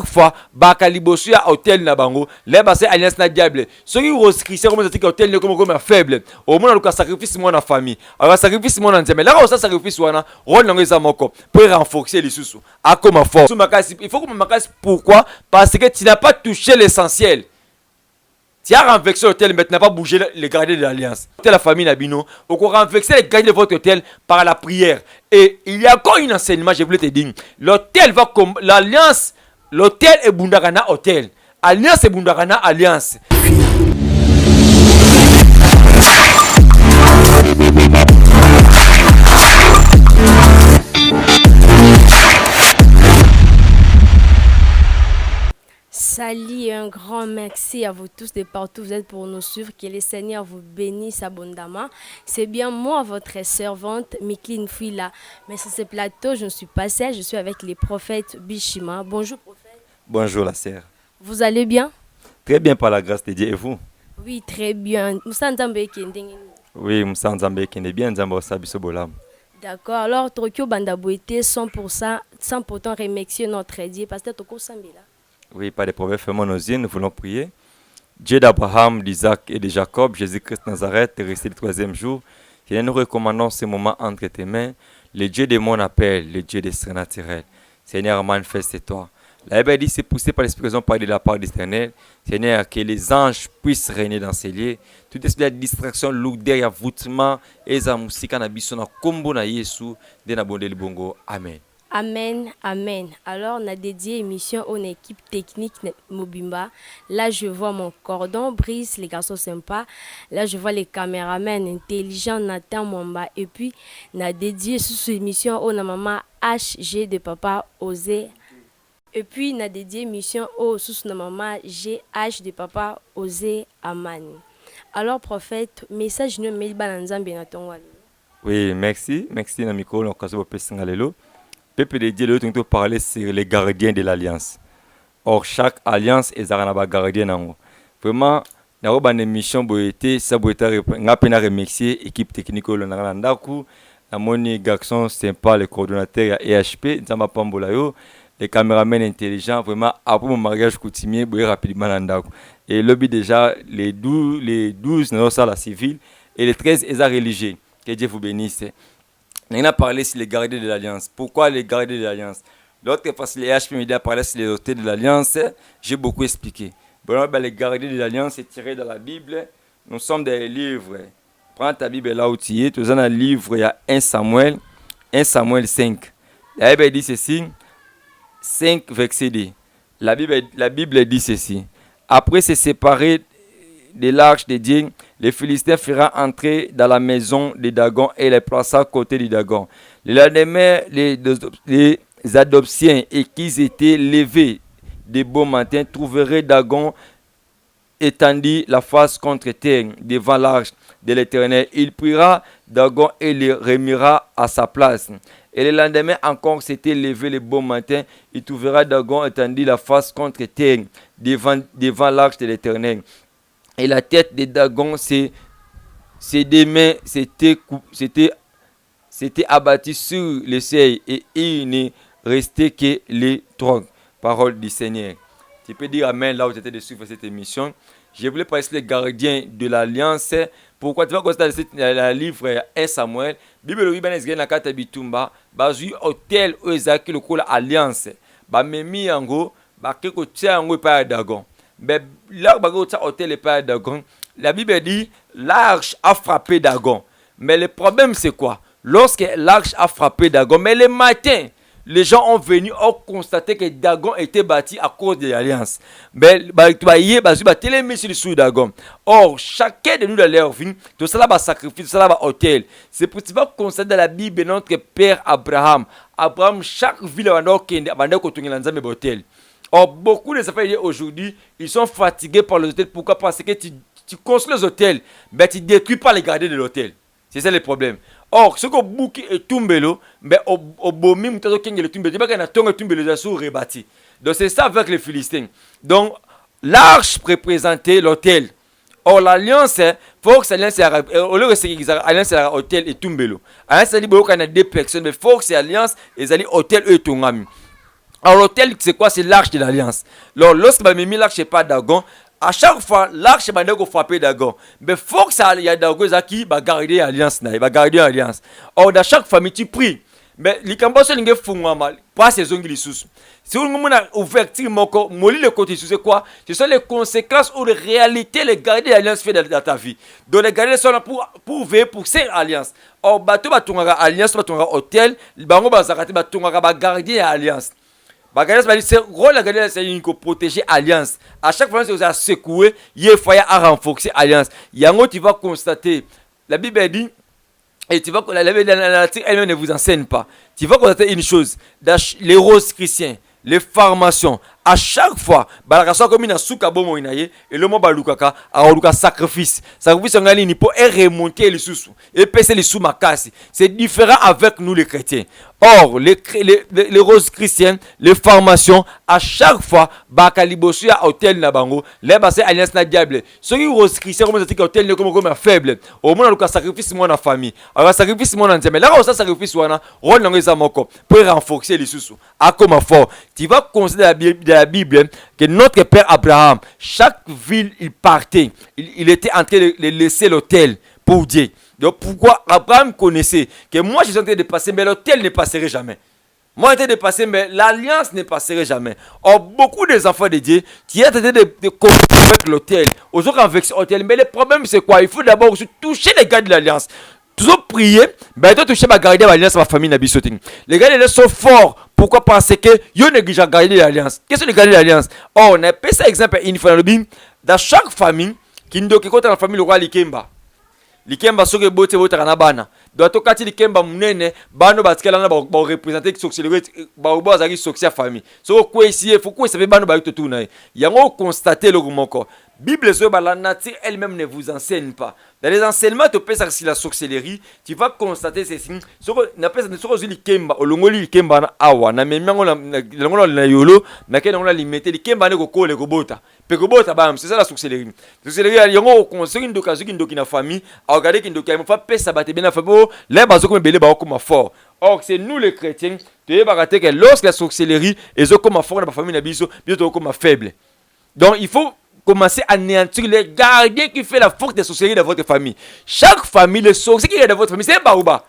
fois bakalibosu ya hôtel na bango les base alliance na diable soki roscrissé comme ça hôtel ne comme faible au moins le sacrifice moi na famille alors sacrifice moi na nzembe là ça sacrifice wana rôle nango eza moko pour renforcer les sous à comme fort il faut que makasi pourquoi parce que tu n'as pas touché l'essentiel. Tu as renversé l'hôtel, mais tu n'as pas bougé les gardiens de l'alliance. La famille Nabino, on a renversé les gardiens de votre hôtel par la prière. Et il y a encore un enseignement, je voulais te dire. L'hôtel va comme l'alliance, l'hôtel est Bundarana hôtel. Alliance est Bundarana alliance. Salut et un grand merci à vous tous de partout vous êtes pour nous suivre. Que le Seigneur vous bénisse abondamment. C'est bien moi, votre servante, Micheline Fouila. Mais sur ce plateau, je ne suis pas seule, je suis avec les prophètes Bishima. Bonjour prophète. Bonjour la sœur. Vous allez bien? Très bien par la grâce de Dieu et vous? Oui, très bien. Oui, Moussa Nzambe qui est bien, Nzambe Sabiso Bolam. D'accord, alors Tokyo Bandabo était 100% sans pourtant remercier notre Dieu. Pasteur Toko Sambela. Oui, pas de problème, fermons nos yeux, nous voulons prier. Dieu d'Abraham, d'Isaac et de Jacob, Jésus-Christ Nazareth, est resté le troisième jour. Et nous recommandons ce moment entre tes mains. Le Dieu de mon appel, le Dieu des surnaturels. Seigneur, manifeste-toi. La Bible dit c'est poussé par l'expression par de la part d'Éternel. Seigneur, que les anges puissent régner dans ces lieux. Tout esprit de distraction, lourdeur, avoutement, et la musique, na biso na kombo na Yesu, de na bonde le bongo. Amen. Amen, amen. Alors, on a dédié émission à une équipe technique Mobimba. Là, je vois mon cordon, Brice, les garçons sympas. Là, je vois les caméramans intelligents, Nathan Mwamba. Et puis, on a dédié sous cette émission au maman HG de papa Osé. Et puis, on a dédié émission au sous maman GH de papa Osé Amani. Alors, prophète, message nous met bananzambe na tongwa. Oui, merci. Merci, Namiko, l'occasion de passer à l'élo. Peuple de Dieu, nous parler sur les gardiens de l'alliance. Or, chaque alliance est un gardien. Vraiment, nous avons une mission pour être, ça pour être, nous avons remercier l'équipe technique de l'Andaku, les garçons sympas, les coordonnateurs EHP, les caméramans intelligents, vraiment, après mon mariage coutumier, pour rapidement l'Andaku. Et le but déjà, les 12, nous avons la civile, et les 13, ils sont religieux. Que Dieu vous bénisse. On a parlé sur les gardiens de l'Alliance. Pourquoi les gardiens de l'Alliance? L'autre fois, les HP Media parlé sur les hôtels de l'Alliance. J'ai beaucoup expliqué. Bon, les gardiens de l'Alliance, c'est tiré dans la Bible. Nous sommes dans les livres. Prends ta Bible là où tu es. Tu es dans le livre, il y a 1 Samuel 5. La Bible dit ceci. 5 verset 2. La Bible dit ceci. Après se séparer de l'arche de Dieu, les Philistins firent entrer dans la maison de Dagon et les plaça à côté de Dagon. Le lendemain, les adoptiens et qui étaient levés de beau matin trouveraient Dagon étendu la face contre terre devant l'arche de l'Éternel. Il priera Dagon et le remira à sa place. Et le lendemain encore s'était levé le beau matin, il trouvera Dagon étendu la face contre terre devant l'arche de l'Éternel. Et la tête de Dagon, ses deux mains s'étaient abattues sur le seuil et il ne restait que les troncs. Parole du Seigneur. Tu peux dire Amen là où tu étais de suivre cette émission. Je voulais parler les gardiens de l'Alliance. Pourquoi tu vas constater le livre 1 Samuel. Bible oui ben esgé na kata bitumba. Bazui hôtel où ezaki le kola Alliance. Ba memi yango ba keko tia yango pa Dagon. Mais là où hôtel est pas Dagon, la Bible dit l'arche a frappé Dagon. Mais le problème c'est quoi? Lorsque l'arche a frappé Dagon, mais le matin, les gens ont venu, ont constaté que Dagon était bâti à cause de l'alliance. Mais sur Dagon. Or, chacun de nous dans leur vie, tout cela va sacrifice, tout cela va hôtel. C'est pour ça qu'on constate dans la Bible notre père Abraham. Abraham, chaque ville va un hôtel. Or, beaucoup de affaires aujourd'hui, ils sont fatigués par les hôtels. Pourquoi? Parce que tu construis les hôtels, mais tu ne détruis pas les gardiens de l'hôtel. C'est ça le problème. Or, ce que Bouki et Tumbelo, mais au Bomim, tu as le Tumbelo, tu as un Tumbelo rebâti. Donc, c'est ça avec les Philistins. Donc, l'arche représentait l'hôtel. Or, l'alliance, il faut que l'alliance soit hôtel et Tumbelo. L'alliance, il y a deux personnes, mais il faut que l'alliance soit hôtel et Tungami. Alors l'autel, c'est quoi? C'est l'arche de l'alliance. Alors lorsque j'ai mis l'arche, c'est pas Dagon. À chaque fois, l'arche va frapper Dagon. Mais il faut que ça y a Dagon qui va garder l'alliance. Il va garder l'alliance. Or, dans chaque famille, tu pries. Mais les cambos sont les fous mal. Pas ces ongles sous. Si on a ouvert le côté c'est quoi? Ce sont les conséquences ou les réalités, les garder l'alliance fait dans ta vie. Donc les garder sont là pour veiller pour cette alliance. Or, bateau va tourner alliance, va tourner hôtel, le bango va s'arrêter, va tourner va garder l'alliance. C'est rôle la garder c'est une protéger alliance. À chaque fois que vous avez secoué, il faut à renforcer alliance. Il y a un autre tu vas constater. La Bible dit et tu vois que la nature elle-même ne vous enseigne pas. Tu vas constater une chose. Dans les roses chrétiens, les formations, à chaque fois, balakasa comme une souka bomo inaye et le mot balukaka a luka sacrifice. Sacrifice on gagne pour remonter les sous et passer les sous makasi. C'est différent avec nous les chrétiens. Or les roses chrétiennes, les formations à chaque fois bakalibosu ya hôtel na bango, les basé alliance na diable. Ceux qui roses chrétiens comme ça que hôtel ne comme faible. Au moins luka sacrifice moi na famille. Alors sacrifice moi na nzeme. Là on sacrifice wana rôle na ngeza moko pour renforcer les sous. A comme fort. Tu vas considérer la Bible que notre père Abraham, chaque ville il partait, il était en train de laisser l'autel pour Dieu. Donc pourquoi Abraham connaissait que moi je suis en train de passer, mais l'autel ne passerait jamais. Moi je suis en train de passer, mais l'alliance ne passerait jamais. Or beaucoup des enfants de Dieu, qui sont en train de communiquer avec l'autel, aujourd'hui avec l'autel, mais le problème c'est quoi? Il faut d'abord toucher les gars de l'alliance. Toujours prier, ben toi toucher ma garder l'alliance à ma famille na bisoting. Les gars ils sont forts. Pourquoi? Parce que yo néglige à garder l'alliance. Qu'est-ce que garder l'alliance? Oh, on a pris ça exemple une fois dans chaque famille qui nous qui compte dans la famille le roi Likemba. Likemba soke bote na bana. Doit to kati Likemba munene bano batikala na ba représenter qui sorcellerie ba obo azaki sorcier famille. So ko ici faut ko savoir bano ba to na. Yango constater le moko. Bible sur la nature elle-même ne vous enseigne pas. Dans les enseignements, tu peux savoir si la sorcellerie, tu vas constater ces signes. Ce qu'on appelle ça, Kemba, au longoli Kemba na awa, na même na yolo, mais qu'on a limité les Kemba ne go le gobota. Pegobota bam, c'est ça la sorcellerie. La sorcellerie, yango conseille une occasion qui ndoki na famille, à regarder qui ndoki, il faut pas ça battre bien la famille. Les bazo comme belé ba comme fort. Or c'est nous les chrétiens, tu es baraté que lorsque la sorcellerie est comme fort dans la famille na biso, bientôt comme faible. Donc il faut commencer à anéantir les gardiens qui fait la force des sorcelleries de votre famille. Chaque famille, le sorcier qui est dans votre famille, c'est Baouba.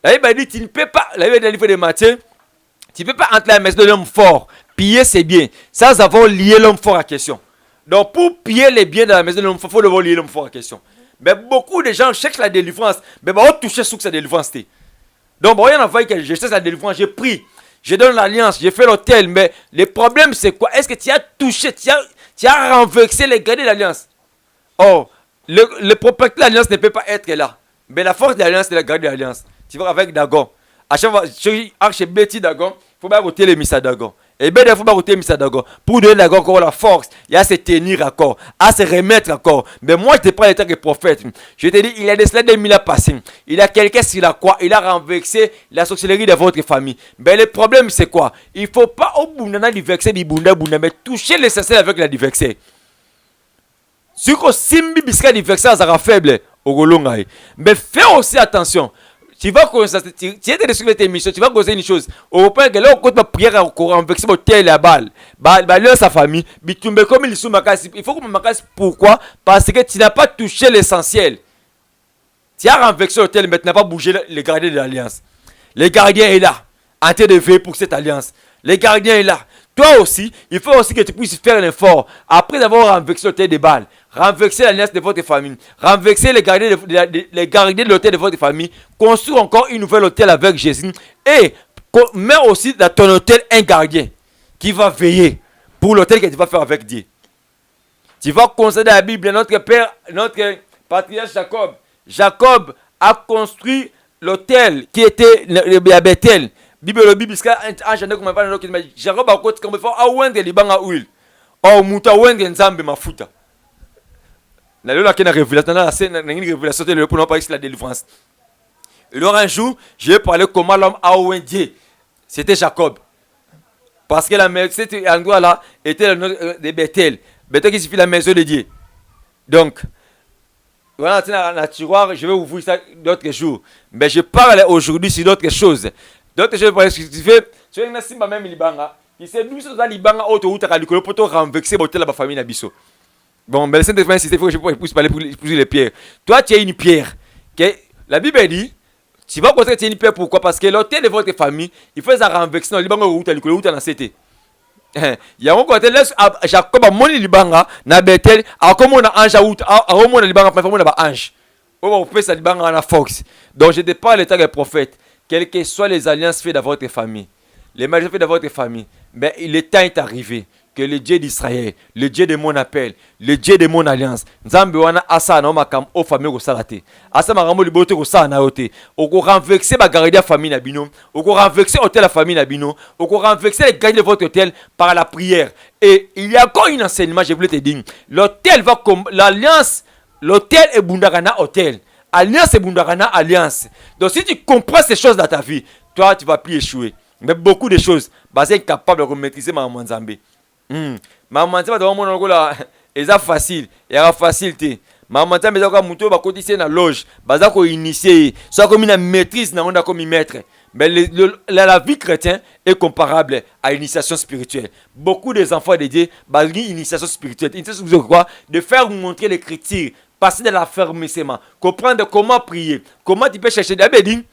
La Bible dit, tu ne peux pas, la Bible dit dans le livre de Matthieu, tu ne peux pas entrer à la maison de l'homme fort. Piller ses biens, sans avoir lié l'homme fort à question. Donc pour piller les biens de la maison de l'homme fort, il faut devoir lier l'homme fort à question. Mais beaucoup de gens cherchent la délivrance, mais on touche sur sa délivrance. Donc, rien à voir que je cherche la délivrance, j'ai pris, je donne l'alliance, j'ai fait l'hôtel, mais le problème c'est quoi? Est-ce que tu as touché, tu as renversé les gardiens de l'alliance? Oh, le propriétaire de l'alliance ne peut pas être là. Mais la force de l'alliance, c'est la garde de l'alliance. Tu vois avec Dagon. À chaque fois, chez Betty Dagon, il faut pas roter les missa Dagon. Et bien, il faut pas roter les missa Dagon. Pour donner Dagon encore la force, il y a à se tenir encore, à se remettre encore. Mais moi, je te prends le temps que prophète. Je te dis, il y a des cela 2000 ans passés. Il y a quelqu'un sur la croix, il a renversé la sorcellerie de votre famille. Mais le problème, c'est quoi? Il ne faut pas au bout de diverser du bunda, mais toucher l'essentiel avec la diverser. Si vous simbi bisca diverser, ça sera faible. Mais fais aussi attention. Tu vas constater, tu es sur cette émission, tu vas causer une chose. Au point que là, on compte ma prière au courant, avec ce tel la balle. Là, sa famille, bitumbe comme il sous ma casse. Il faut que ma casse, pourquoi? Parce que tu n'as pas touché l'essentiel. Tu as renversé l'hôtel, mais tu n'as pas bougé les gardiens de l'alliance. Les gardiens est là, en train de veiller pour cette alliance. Les gardiens est là. Toi aussi, il faut aussi que tu puisses faire un effort. Après avoir renversé l'hôtel des balles, renverser l'alliance de votre famille, renverser les gardiens de l'hôtel de votre famille, construire encore une nouvelle hôtel avec Jésus et mets aussi dans ton hôtel un gardien qui va veiller pour l'hôtel que tu vas faire avec Dieu. Tu vas considérer la Bible, notre père, notre patriarche Jacob. Jacob a construit l'hôtel qui était à Bethel. Bible Jacob a côté comme faut awende libanga huile. Oh muta wende nzambe mafuta. La loi qui est révélation, une révélation de pour pas la délivrance. Et alors un jour, je vais parler comment l'homme a oué Dieu. C'était Jacob. Parce que la maison, cet endroit là était le nom de Bethel. Bethel qui signifie la maison de Dieu. Donc, voilà, dans la tiroir, je vais ouvrir ça d'autres jours. Mais je parle aujourd'hui sur d'autres choses. D'autres choses, parce que tu fais, tu es un simba même libanga. qui c'est nous sommes libanga auto ou ta likolo poto renverser botel la famille na biso. Bon, mais le Saint-Esprit c'est faut que je puisse parler pour les pierres. Toi tu es une pierre. Que la Bible dit tu vas constater que tu es une pierre pourquoi? Parce que l'autel de votre famille, il faut ça renverser dans libanga ou ta likolo ou ta na cité. Ya ngo côté laisse Jacob a moni libanga na Bethel a comme na ange out a moni libanga pa moni ba ange. On peut ça libanga na fox. Donc je te parle l'état des prophètes, quelles que soient les alliances faites dans votre famille, les mariages faits dans votre famille, mais le temps est arrivé que le Dieu d'Israël, le Dieu de mon appel, le Dieu de mon alliance, Nzambe wana asa na makam o famille ko salate. Asa makambo libote ko sa na yote. O ko renverser ba garder famille na bino, o ko renverser hôtel la famille na bino, o ko renverser les garder de votre hôtel par la prière. Et il y a encore un enseignement, je voulais te dire. L'hôtel va comme l'alliance, l'hôtel est bundagana hôtel. Alliance et bundagana alliance. Donc si tu comprends ces choses dans ta vie, toi tu vas plus échouer. Mais beaucoup de choses, basé incapable de maîtriser ma Nzambe. Maman Nzambe dans mon ngola, eza facile, era facilité. Maman Nzambe za ko muto ba kotise na loge, baza ko initier, soit comme une maîtrise na onda comme maître. Mais la vie chrétienne est comparable à l'initiation spirituelle. Beaucoup des enfants de Dieu, bah, une initiation spirituelle. Initiation spirituelle quoi? De faire montrer l'écriture, passer de l'affermissement, comprendre comment prier, comment tu peux chercher des bédines.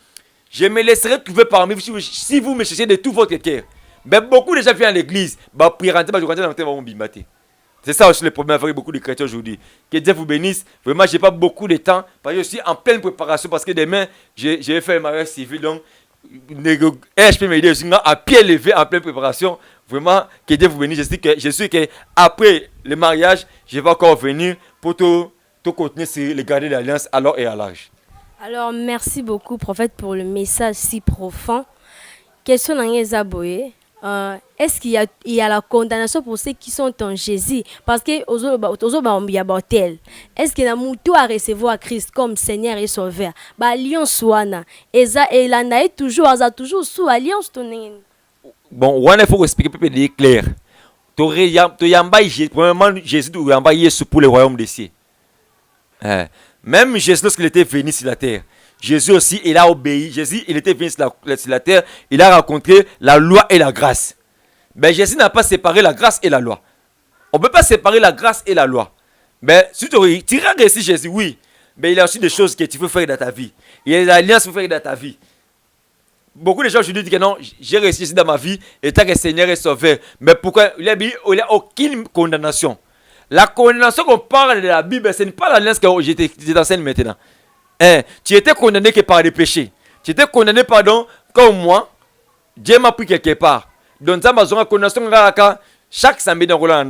Je me laisserai trouver parmi vous si vous me cherchez de tout votre cœur. Mais beaucoup de gens viennent à l'église, bah, prier, c'est ça aussi le problème avec beaucoup de chrétiens aujourd'hui. Que Dieu vous bénisse. Vraiment, je n'ai pas beaucoup de temps. Parce que je suis en pleine préparation. Parce que demain, je vais faire un mariage civil. Donc, je peux m'aider aussi à pied levé en pleine préparation. Vraiment, que Dieu vous bénisse. Je suis que après le mariage, je vais encore venir pour tout continuer sur les garder l'alliance à long et à large. Alors, merci beaucoup, prophète, pour le message si profond. Question dans Zaboé. Est-ce qu'il y a la condamnation pour ceux qui sont en Jésus? Parce que est-ce qu'il y a mutu à recevoir Christ comme Seigneur et Sauveur? Alliance wana. Et la naï toujours sous alliance tonne. Bon, il faut expliquer peu clair. Premièrement, Jésus a envoyé Jésus pour le royaume des cieux. Même Jésus, lorsqu'il était venu sur la terre, Jésus aussi, il a obéi. Jésus, il était venu sur la terre, il a rencontré la loi et la grâce. Mais Jésus n'a pas séparé la grâce et la loi. On ne peut pas séparer la grâce et la loi. Mais si tu regardes ici Jésus, oui. Mais il y a aussi des choses que tu veux faire dans ta vie. Il y a des alliances que tu veux faire dans ta vie. Beaucoup de gens aujourd'hui disent que non, j'ai réussi ici dans ma vie, et tant que Seigneur est sauveur. Mais pourquoi? Il n'y a aucune condamnation. La condamnation qu'on parle de la Bible, ce n'est pas l'alliance que je t'enseigne maintenant. Tu étais condamné que par des péchés. Tu étais condamné, pardon, comme moi. Dieu m'a pris quelque part. Donc, ça m'a donné condamnation. Chaque samedi, dans Roland,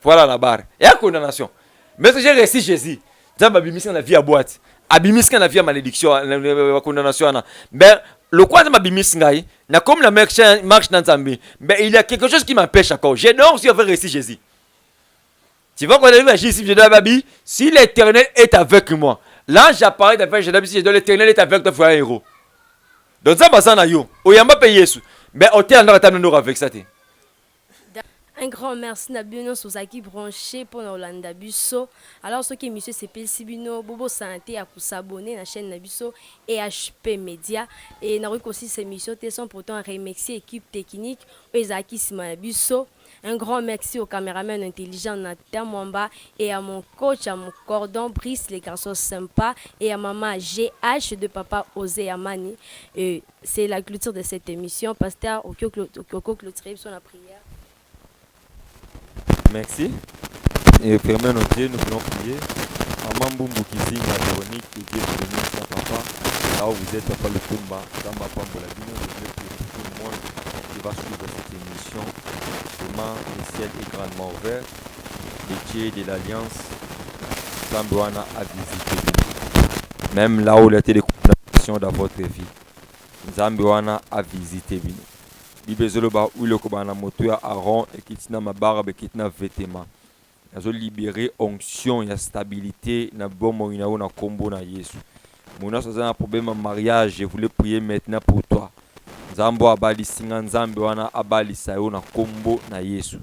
voilà la barre. Il y a condamnation. Mais si j'ai réussi Jésus, ça m'a mis dans la vie à boîte. Abimis dans la vie à malédiction, la condamnation. Mais le quoi ça m'a mis n'a comme la marche dans Zambie. Mais il y a quelque chose qui m'empêche encore. J'ai donc si on veut réussir Jésus. Tu vois qu'on arrive à Jésus, je dis si l'Éternel est avec moi. L'ange apparaît avec je dis l'Éternel est avec toi, frère héros. Donc ça va s'en yo. O yamba payer Jésus. Mais au terme dans la table avec ça. Un grand merci à Bino Sosaki branché pour Nolanda Busso. Alors, ce qui est monsieur CPL Sibino, Bobo Santé à s'abonner à la chaîne Nabusso et HP Media. Et nous avons aussi ces émissions. Nous sommes pourtant remercier l'équipe technique, Ezaki Simabusso. Un grand merci au caméraman intelligent Nathan Mwamba et à mon coach, à mon cordon Brice, les garçons sympas, et à maman GH de papa Osé Amani. C'est la clôture de cette émission. Pasteur Okoko clôturer sur la prière. Merci. Et permet nos Dieu, nous voulons prier. Maman Boumou Kisi, la Véronique, que Dieu te bénisse, papa. Là où vous êtes, papa le Kumba, dans ma femme pour la vie, je veux prier pour tout le monde qui va suivre cette émission. Vraiment, le ciel est grandement ouvert. Le Dieu de l'Alliance, Zambouana a visité. Même là où il y a des condamnations dans votre vie, Zambouana a visité. Libezoloba ou le kobana moto ya Aaron et kitina mabarbe kitina vêtement. Nazo libérer onction ya stabilité na bomo ina na kombo na Yesu. Mona soza na problème en mariage, je voulais prier maintenant pour toi. Nzambo abali singa nzambe wana abali sayo na kombo na Yesu.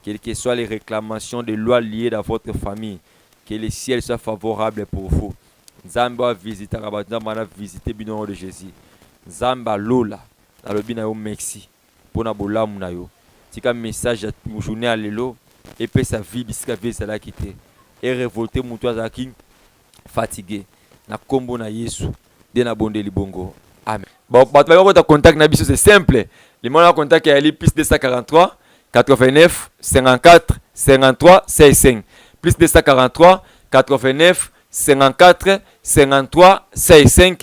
Quelles que soient les réclamations de lois liées dans votre famille, que le ciel soit favorable pour vous. Nzambo a visité Rabatamba na visité bino de Jésus. Nzamba lola na lobi na yo merci. Pona bolamu na yo tika message ya journée à lelo et puis sa vie bisika vie ça la quitter et révolté mutu azaki fatigué na kombo na Yesu de na bonde libongo amen. Bon bato ba ko contact na biso c'est simple, le mon contact ya li plus 243 89 54 53 65 plus 243 89 54 53 65.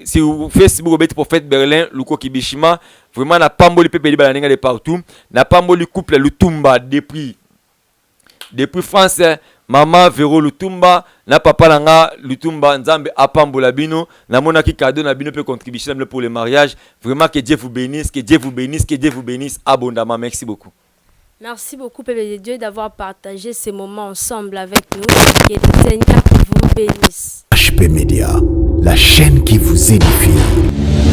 Si vous Facebook au prophète Berlin Luko Kibishima, vraiment na pamboli pepe li balanenga de partout, na pamboli couple Lutumba depuis France, maman Vero Lutumba na papa langa Lutumba Nzambe apambola bino na mona ki cadeau na bino pe contribution pour le mariage. Vraiment que Dieu vous bénisse, que Dieu vous bénisse, que Dieu vous bénisse abondamment. Merci beaucoup. Merci beaucoup, Pépé de Dieu, d'avoir partagé ces moments ensemble avec nous. Que le Seigneur vous bénisse. HP Media, la chaîne qui vous édifie.